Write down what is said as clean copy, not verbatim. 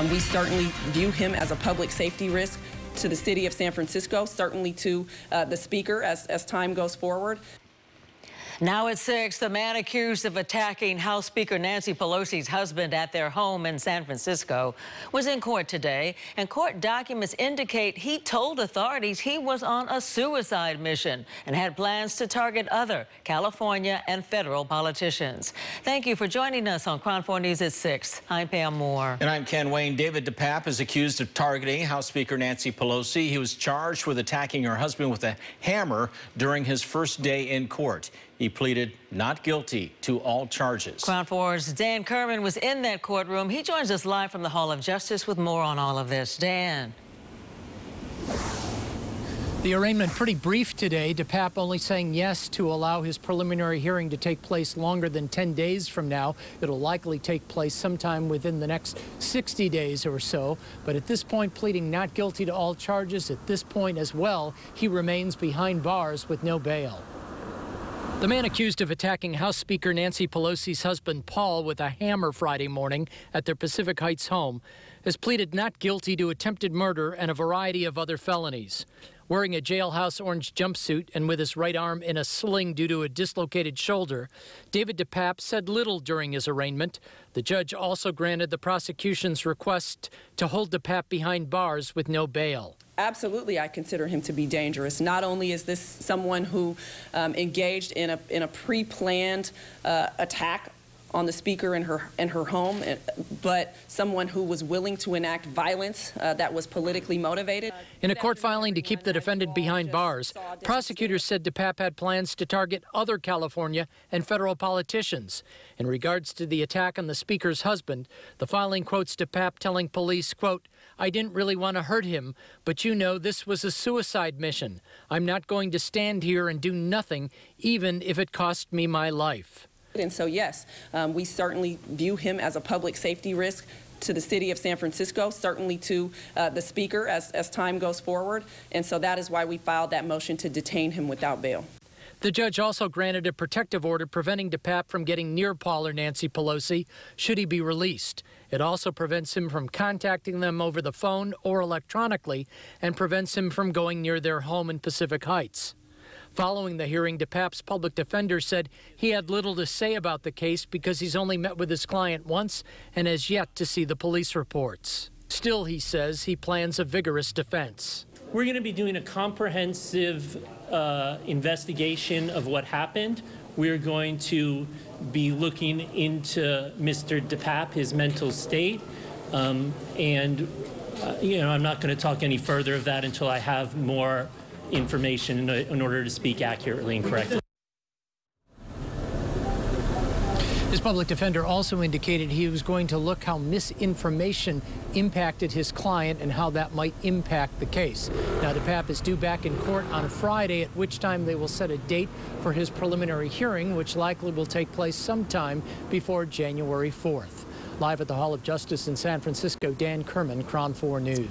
We certainly view him as a public safety risk to the city of San Francisco, certainly to the speaker as time goes forward. Now at 6, the man accused of attacking House Speaker Nancy Pelosi's husband at their home in San Francisco was in court today, and court documents indicate he told authorities he was on a suicide mission and had plans to target other California and federal politicians. Thank you for joining us on KRON 4 News at 6. I'm Pam Moore. And I'm Ken Wayne. David DePape is accused of targeting House Speaker Nancy Pelosi. He was charged with attacking her husband with a hammer during his first day in court. He pleaded not guilty to all charges. KRON 4's Dan Kerman was in that courtroom. He joins us live from the Hall of Justice with more on all of this. Dan. The arraignment pretty brief today. DePape only saying yes to allow his preliminary hearing to take place longer than 10 days from now. It'll likely take place sometime within the next 60 days or so. But at this point, pleading not guilty to all charges. At this point as well, he remains behind bars with no bail. The man accused of attacking House Speaker Nancy Pelosi's husband, Paul, with a hammer Friday morning at their Pacific Heights home has pleaded not guilty to attempted murder and a variety of other felonies. Wearing a jailhouse orange jumpsuit and with his right arm in a sling due to a dislocated shoulder, David DePape said little during his arraignment. The judge also granted the prosecution's request to hold DePape behind bars with no bail. Absolutely, I consider him to be dangerous. Not only is this someone who engaged in a pre-planned attack on the speaker in her home, but someone who was willing to enact violence that was politically motivated. In a court filing to keep the defendant behind bars, prosecutors said DePape had plans to target other California and federal politicians. In regards to the attack on the speaker's husband, the filing quotes DePape telling police, quote, "I didn't really want to hurt him, but you know, this was a suicide mission. I'm not going to stand here and do nothing, even if it cost me my life." And so, yes, we certainly view him as a public safety risk to the city of San Francisco, certainly to the speaker as time goes forward. And so that is why we filed that motion to detain him without bail. The judge also granted a protective order preventing DePape from getting near Paul or Nancy Pelosi should he be released. It also prevents him from contacting them over the phone or electronically and prevents him from going near their home in Pacific Heights. Following the hearing, DePape's public defender said he had little to say about the case because he's only met with his client once and has yet to see the police reports. Still, he says he plans a vigorous defense. We're going to be doing a comprehensive investigation of what happened. We're going to be looking into Mr. DePape, his mental state, and I'm not going to talk any further of that until I have more information in order to speak accurately and correctly. His public defender also indicated he was going to look how misinformation impacted his client and how that might impact the case. Now, DePape is due back in court on Friday, at which time they will set a date for his preliminary hearing, which likely will take place sometime before January 4th. Live at the Hall of Justice in San Francisco, Dan Kerman, KRON 4 News.